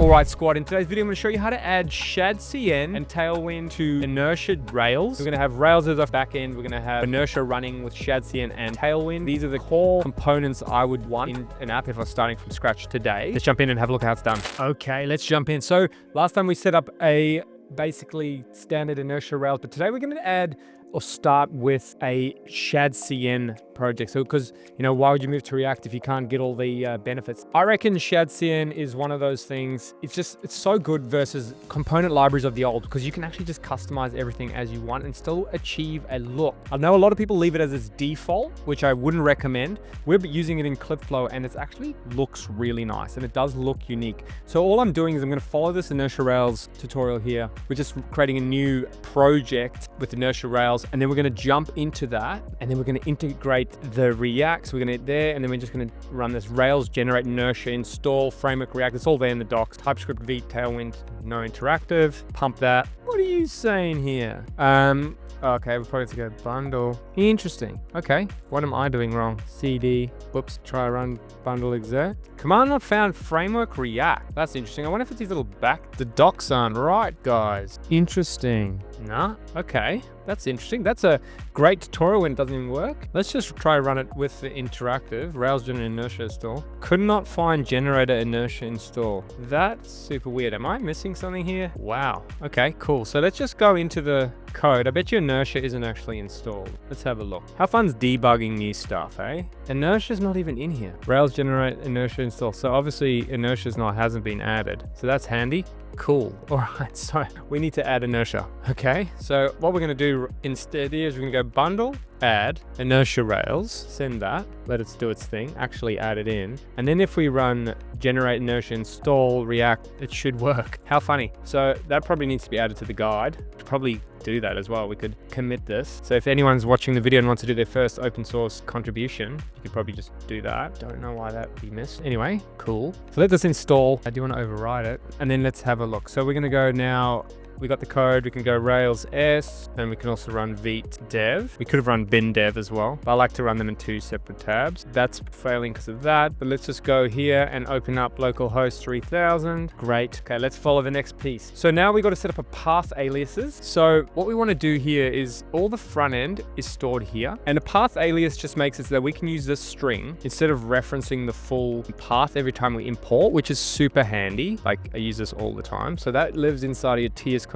All right, squad. In today's video, I'm going to show you how to add Shadcn and Tailwind to Inertia Rails. We're going to have Rails as our backend. We're going to have Inertia running with Shadcn and Tailwind. These are the core components I would want in an app if I was starting from scratch today. Let's jump in and have a look at how it's done. Okay, let's jump in. So last time we set up a basically standard Inertia Rails, but today we're going to add or start with a Shadcn project. So, because, you know, why would you move to React if you can't get all the benefits? I reckon Shadcn is one of those things. It's so good versus component libraries of the old, because you can actually just customize everything as you want and still achieve a look. I know a lot of people leave it as its default, which I wouldn't recommend. We're using it in Clipflow and it actually looks really nice and it does look unique. So all I'm doing is I'm going to follow this Inertia Rails tutorial here. We're just creating a new project with Inertia Rails, and then we're going to jump into that, and then we're going to integrate the React. So we're going to hit there, and then we're just going to run this Rails generate inertia install framework React. It's all there in the docs. TypeScript v Tailwind, no interactive. Pump that. What are you saying here? Okay, we're probably to go bundle. Interesting. Okay, what am I doing wrong? CD. Whoops. Try run bundle exec. Command not found framework React. That's interesting. I wonder if it's these little back. The docs aren't right, guys. Interesting. Nah. Okay. That's interesting. That's a great tutorial when it doesn't even work. Let's just try run it with the interactive. Rails generate inertia install. Could not find generator inertia install. That's super weird. Am I missing something here? Wow. Okay, cool. So let's just go into the code. I bet you inertia isn't actually installed. Let's have a look. How fun's debugging new stuff, eh? Inertia's not even in here. Rails generate inertia install. So obviously inertia's hasn't been added. So that's handy. Cool. All right, so we need to add inertia. Okay, so what we're going to do instead is we're going to go bundle, add Inertia Rails, send that, let it do its thing, actually add it in. And then if we run generate inertia install React, it should work. How funny. So that probably needs to be added to the guide. Probably do that as well. We could commit this. So if anyone's watching the video and wants to do their first open source contribution, you could probably just do that. Don't know why that would be missed. Anyway, cool. So let this install. I do want to override it. And then let's have a look. So we're going to go now. We got the code, we can go Rails S, then we can also run Vite dev. We could have run bin dev as well, but I like to run them in two separate tabs. That's failing because of that, but let's just go here and open up localhost 3000. Great. Okay, let's follow the next piece. So now we got to set up a path aliases. So what we want to do here is all the front end is stored here, and a path alias just makes it so that we can use this string instead of referencing the full path every time we import, which is super handy. Like I use this all the time. So that lives inside of your tsconfig.app.json,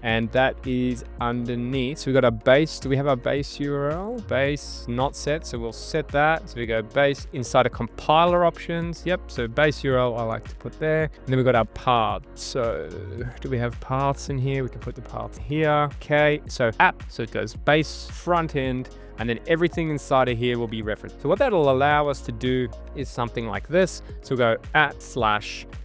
and that is underneath. So we got our base. Do we have our base URL? Base not set, so we'll set that. So we go base inside of compiler options. Yep, so base URL I like to put there. And then we got our path. So do we have paths in here? We can put the path here. Okay, so app. So it goes base front end, and then everything inside of here will be referenced. So what that'll allow us to do is something like this. So we'll go @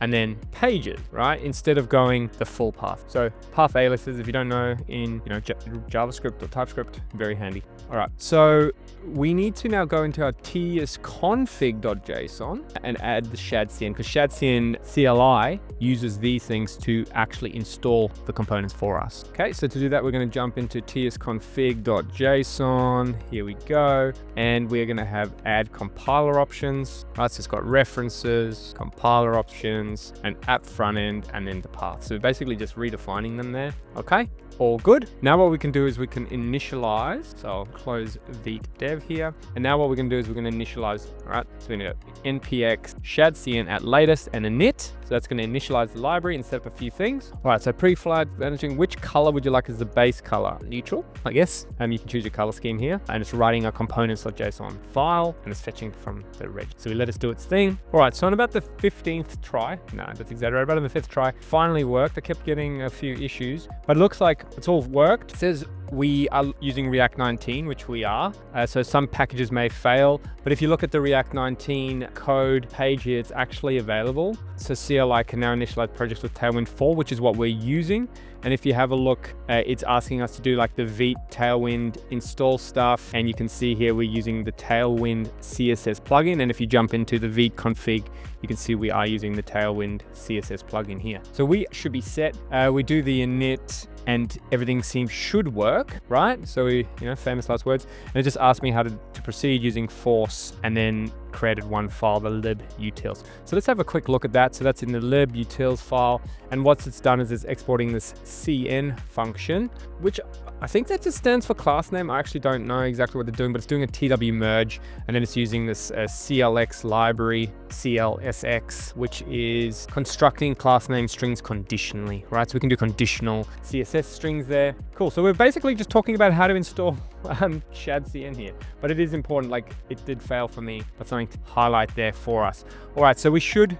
and then pages, right? Instead of going the full path. So path aliases, if you don't know, in JavaScript or TypeScript, very handy. All right, so we need to now go into our tsconfig.json and add the Shadcn, because Shadcn CLI uses these things to actually install the components for us. Okay, so to do that, we're going to jump into tsconfig.json. Here we go. And we're going to have add compiler options. Right, so it's got references, compiler options, and app front end, and then the path. So basically just redefining them there. Okay, all good. Now what we can do is we can initialize. So I'll close Vite dev here. And now what we're going to do is we're going to initialize. All right, so we're going to go npx Shadcn at latest and init. So that's going to initialize the library and set up a few things. All right, so pre-flight managing, which color would you like as the base color? Neutral, I guess. You can choose your color scheme here, and it's writing a components.json file, and it's fetching from the reg. So we let it do its thing. All right, so on about the 15th try, no, that's exaggerated, but on the 5th try, finally worked. I kept getting a few issues, but it looks like it's all worked. It says we are using React 19, which we are. So some packages may fail, but if you look at the React 19 code page here, it's actually available. So CLI can now initialize projects with Tailwind 4, which is what we're using. And if you have a look, it's asking us to do like the Vite Tailwind install stuff. And you can see here, we're using the Tailwind CSS plugin. And if you jump into the Vite config, you can see we are using the Tailwind CSS plugin here. So we should be set. We do the init and everything should work, right? So we, famous last words. And it just asked me how to proceed using force, and then created one file, the lib.utils. So let's have a quick look at that. So that's in the lib.utils file. And what it's done is it's exporting this cn function, which I think that just stands for class name. I actually don't know exactly what they're doing, but it's doing a TW merge. And then it's using this CLX library, CLSX, which is constructing class name strings conditionally, right? So we can do conditional CSS strings there. Cool. So we're basically just talking about how to install Shadcn here, but it is important. Like, it did fail for me, but something to highlight there for us. All right, so we should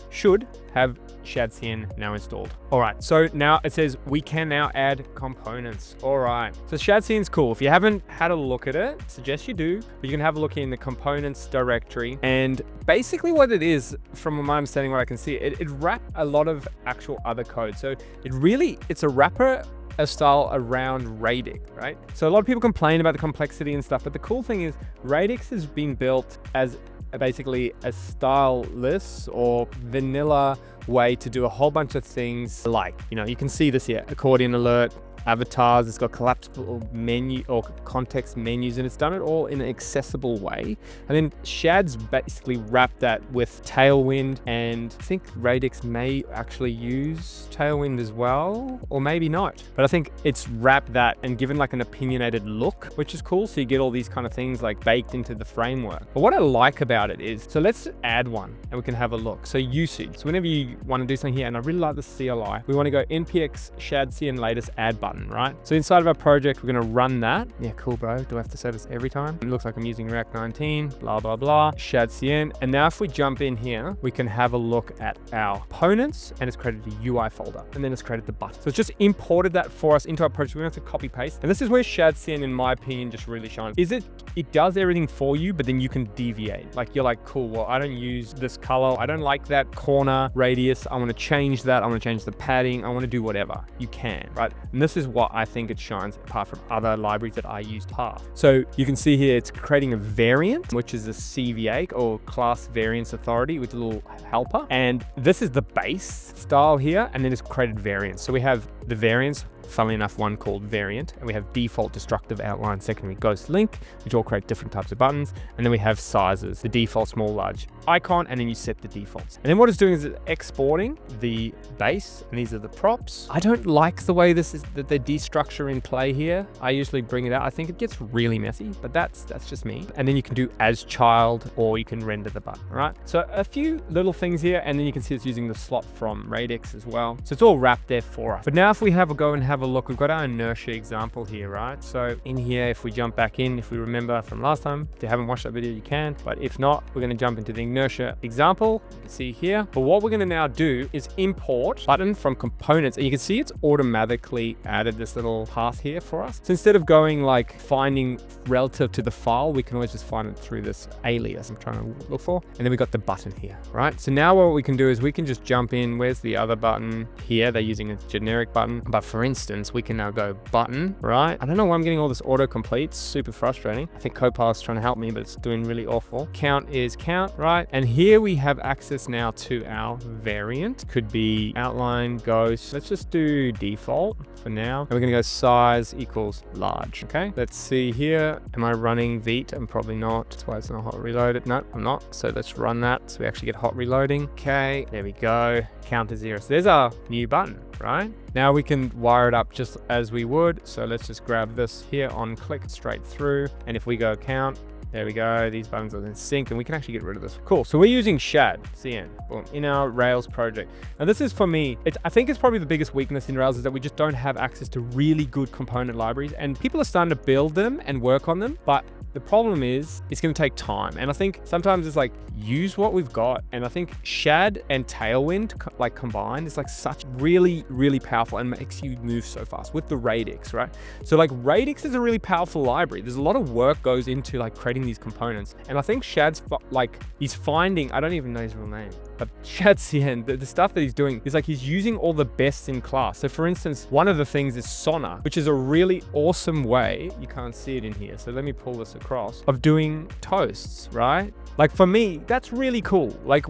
have Shadcn now installed. All right, so now it says we can now add components. All right, so Shadcn's cool. If you haven't had a look at it, suggest you do, but you can have a look in the components directory. And basically what it is, from my understanding, what I can see, it wraps a lot of actual other code. So it's a wrapper style around Radix, right? So a lot of people complain about the complexity and stuff, but the cool thing is Radix has been built as basically a styleless or vanilla way to do a whole bunch of things. Like, you can see this here, accordion alert, avatars, it's got collapsible menu or context menus, and it's done it all in an accessible way. And then Shad's basically wrapped that with Tailwind, and I think Radix may actually use Tailwind as well, or maybe not. But I think it's wrapped that and given like an opinionated look, which is cool. So you get all these kind of things like baked into the framework. But what I like about it is, so let's add one and we can have a look. So usage, so whenever you want to do something here, and I really like the CLI, we want to go npx shadcn latest add button. Right? So inside of our project, we're going to run that. Yeah, cool, bro. Do I have to say this every time? It looks like I'm using React 19, blah, blah, blah, Shadcn. And now if we jump in here, we can have a look at our components, and it's created a UI folder, and then it's created the button. So it's just imported that for us into our project. We don't have to copy paste. And this is where Shadcn, in my opinion, just really shines. It does everything for you, but then you can deviate. Like, you're like, cool, well, I don't use this color. I don't like that corner radius. I want to change that. I want to change the padding. I want to do whatever. You can, right? And this is what I think it shines apart from other libraries that I use past. So you can see here, it's creating a variant, which is a CVA or class variance authority with a little helper. And this is the base style here. And then it's created variants. So we have the variants, funnily enough, one called variant, and we have default, destructive, outline, secondary, ghost, link, which all create different types of buttons. And then we have sizes, the default, small, large, icon, and then you set the defaults. And then what it's doing is it's exporting the base, and these are the props. I don't like the way this is, that they destructure in play here. I usually bring it out. I think it gets really messy, but that's just me. And then you can do as child, or you can render the button, right? So a few little things here, and then you can see it's using the slot from Radix as well. So it's all wrapped there for us. But now if we have a go and have a look, we've got our inertia example here, right? So in here, if we jump back in, if we remember from last time, if you haven't watched that video, you can, but if not, we're going to jump into the inertia example. You can see here, but what we're going to now do is import button from components, and you can see it's automatically added this little path here for us. So instead of going like finding relative to the file, we can always just find it through this alias I'm trying to look for. And then we got the button here, right? So now what we can do is we can just jump in. Where's the other button here? They're using a generic button, but for instance, we can now go button, right? I don't know why I'm getting all this autocomplete. It's super frustrating. I think Copilot's trying to help me, but it's doing really awful. Count is count, right? And here we have access now to our variant. Could be outline, ghost. Let's just do default for now. And we're gonna go size equals large, okay? Let's see here. Am I running Vite? I'm probably not. That's why it's not hot reloaded. No, I'm not. So let's run that so we actually get hot reloading. Okay, there we go. Count to 0. So there's our new button, right? Now we can wire it up just as we would. So let's just grab this here on click straight through. And if we go count, there we go. These buttons are in sync and we can actually get rid of this. Cool. So we're using Shadcn in our Rails project. And this is for me, I think it's probably the biggest weakness in Rails is that we just don't have access to really good component libraries, and people are starting to build them and work on them. But the problem is it's going to take time. And I think sometimes it's like, use what we've got. And I think Shad and Tailwind like combined is like such really, really powerful and makes you move so fast with the Radix, right? So like Radix is a really powerful library. There's a lot of work goes into like creating these components. And I think Shad's like, he's finding, I don't even know his real name, but Shadcn, the stuff that he's doing is like he's using all the best in class. So for instance, one of the things is Sona, which is a really awesome way, you can't see it in here, so let me pull this across, of doing toasts, right? Like for me, that's really cool. Like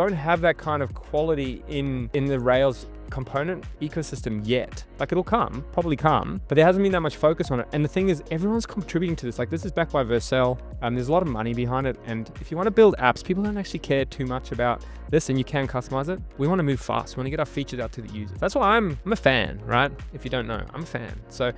don't have that kind of quality in the Rails component ecosystem yet. Like it'll come, probably come, but there hasn't been that much focus on it. And the thing is, everyone's contributing to this. Like this is backed by Vercel. There's a lot of money behind it. And if you want to build apps, people don't actually care too much about this, and you can customize it. We want to move fast. We want to get our features out to the users. That's why I'm a fan, right? If you don't know, I'm a fan. So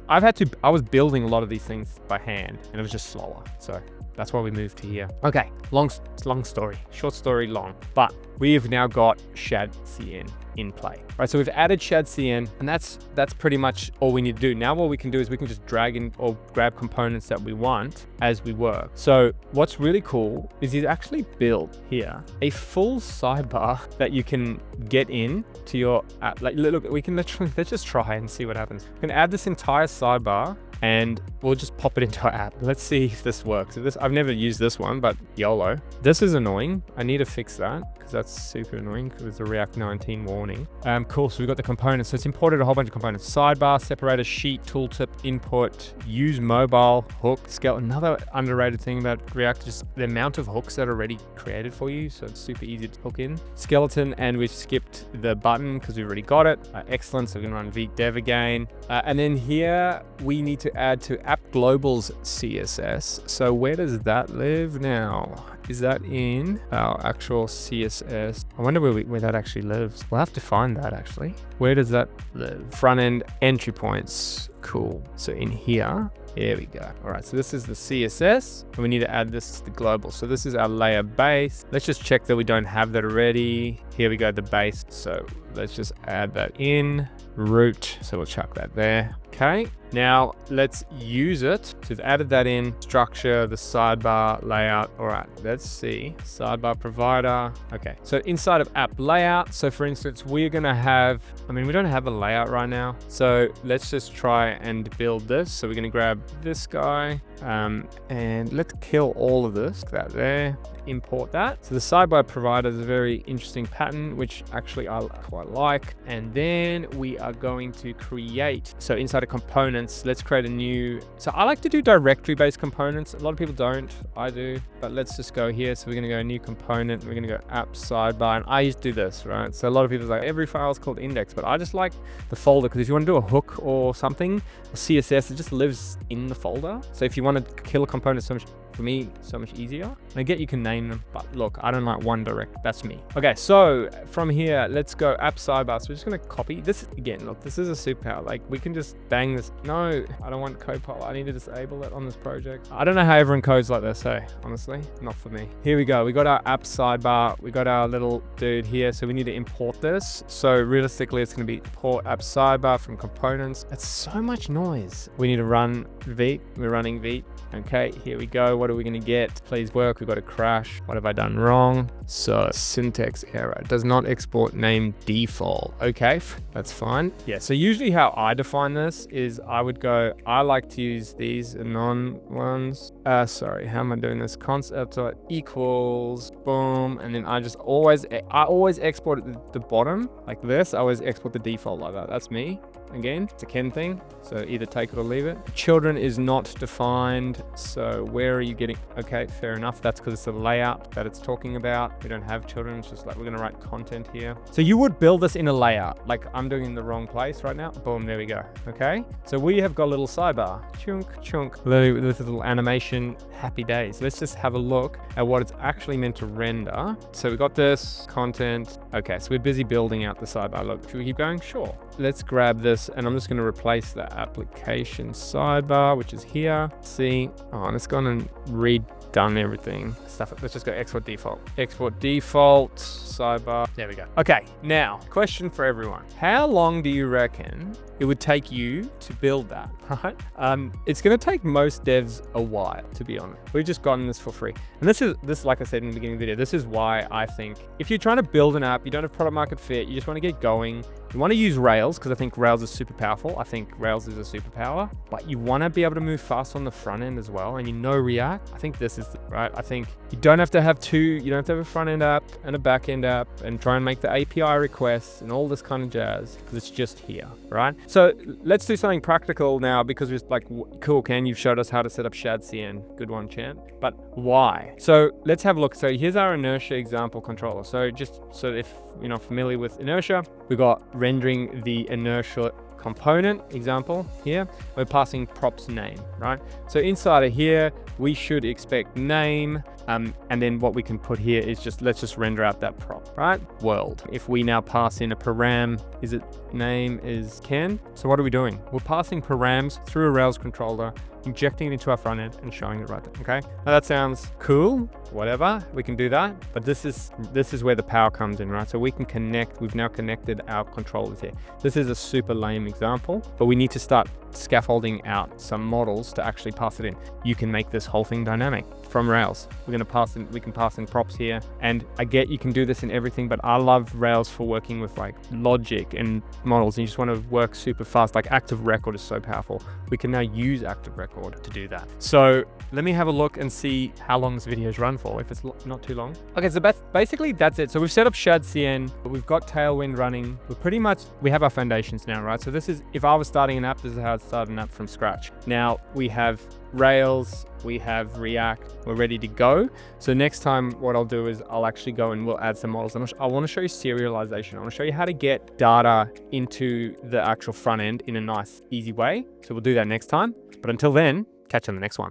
I was building a lot of these things by hand, and it was just slower. So that's why we moved to here. Okay, long story, short story long, but we've now got Shadcn in play. Right, so we've added Shadcn, and that's pretty much all we need to do. Now what we can do is we can just drag in or grab components that we want as we work. So what's really cool is he's actually built here a full sidebar that you can get in to your app. Like look, we can let's just try and see what happens. We can add this entire sidebar, and we'll just pop it into our app. Let's see if this works. I've never used this one, but YOLO. This is annoying. I need to fix that because that's super annoying because it's a React 19 warning. Cool, so we've got the components. So it's imported a whole bunch of components. Sidebar, separator, sheet, tooltip, input, use mobile, hook, scale. Another underrated thing about React, just the amount of hooks that are already created for you. So it's super easy to hook in. Skeleton, and we've skipped the button because we've already got it. Excellent, so we can run Vite dev again. And then here we need to add to app global's CSS. So where does that live now? Is that in our actual CSS? I wonder where that actually lives. We'll have to find that actually. Where does that live? Front end entry points. Cool. So in here, there we go. All right, so this is the CSS, and we need to add this to the global. So this is our layer base. Let's just check that we don't have that already. Here we go, the base. So let's just add that in. Root, so we'll chuck that there. Okay, now let's use it. So we've added that in. Structure, the sidebar, layout. All right, let's see. Sidebar provider. Okay, so inside of app layout. So for instance, we're gonna have, we don't have a layout right now. So let's just try and build this. So we're gonna grab this guy, and let's kill all of this, that there, import that. So the sidebar provider is a very interesting pattern, which actually I quite like. And then we are going to create, so inside of components, let's create a new, so I like to do directory-based components. A lot of people don't, I do, but let's just go here. So we're gonna go new component, we're gonna go app sidebar, and I used to do this, right? So a lot of people are like, every file is called index, but I just like the folder, because if you want to do a hook or something, or CSS, it just lives in the folder. So if you want to kill a component, for me, so much easier. And I get you can name them, but look, I don't like one direct, that's me. Okay, so from here, let's go app sidebar. So we're just gonna copy this again. Look, this is a superpower. Like we can just bang this. No, I don't want Copilot. I need to disable it on this project. I don't know how everyone codes like this, hey, honestly, not for me. Here we go. We got our app sidebar. We got our little dude here. So we need to import this. So realistically, it's gonna be import app sidebar from components. That's so much noise. We need to run Vite. We're running Vite. Okay, here we go. What are we gonna get? Please work. We've got a crash. What have I done wrong? So syntax error. Does not export name default. Okay, that's fine. Yeah, so usually how I define this is I like to use these anon ones. Sorry, how am I doing this? Concept equals, boom. And then I always export at the bottom like this. I always export the default like that. That's me. Again, it's a Ken thing, so either take it or leave it. Children is not defined, so where are you getting? Okay, fair enough. That's because it's a layout that it's talking about. We don't have children, it's just like we're gonna write content here. So you would build this in a layout, like I'm doing in the wrong place right now. Boom, there we go. Okay, so we have got a little sidebar, chunk, chunk, with a little animation, happy days. Let's just have a look at what it's actually meant to render. So we got this content. Okay, so we're busy building out the sidebar. Look, should we keep going? Sure. Let's grab this, and I'm just going to replace the application sidebar, which is here. See, oh, and it's gone and redone everything. Stuff. Let's just go export default. Export default sidebar. There we go. Okay, now question for everyone: how long do you reckon it would take you to build that? Right? It's going to take most devs a while, to be honest. We've just gotten this for free, and this, like I said in the beginning of the video, this is why I think if you're trying to build an app, you don't have product market fit, you just want to get going. You want to use Rails because I think Rails is super powerful. I think Rails is a superpower, but you want to be able to move fast on the front end as well. And you know React, I think this is right. I think you don't have to have you don't have to have a front end app and a back end app and try and make the API requests and all this kind of jazz because it's just here, right? So let's do something practical now because we're like, cool, Ken, you've showed us how to set up Shadcn. Good one, champ. But why? So let's have a look. So here's our Inertia example controller. So just so if you're not familiar with Inertia, we got rendering the Inertia component example here. We're passing props name, right? So inside of here, we should expect name, and then what we can put here is let's just render out that prop, right? World. If we now pass in a param, name is Ken. So what are we doing? We're passing params through a Rails controller, injecting it into our front end and showing it right there, okay? Now that sounds cool, whatever, we can do that, but this is where the power comes in, right? So we can connect, we've now connected our controllers here. This is a super lame example, but we need to start scaffolding out some models to actually pass it in. You can make this whole thing dynamic from Rails. We can pass in props here, and I get you can do this in everything, but I love Rails for working with like logic and models, and you just want to work super fast. Like active record is so powerful. We can now use active record to do that. So let me have a look and see how long this video's run for, if it's not too long. Okay, so basically that's it. So we've set up Shadcn, we've got Tailwind running. We have our foundations now, right? So this is, if I was starting an app, this is how I'd start an app from scratch. Now we have Rails, we have React, we're ready to go. So next time what I'll do is I'll actually go and we'll add some models. I want to show you serialization. I want to show you how to get data into the actual front end in a nice, easy way. So we'll do that next time. But until then, catch you on the next one.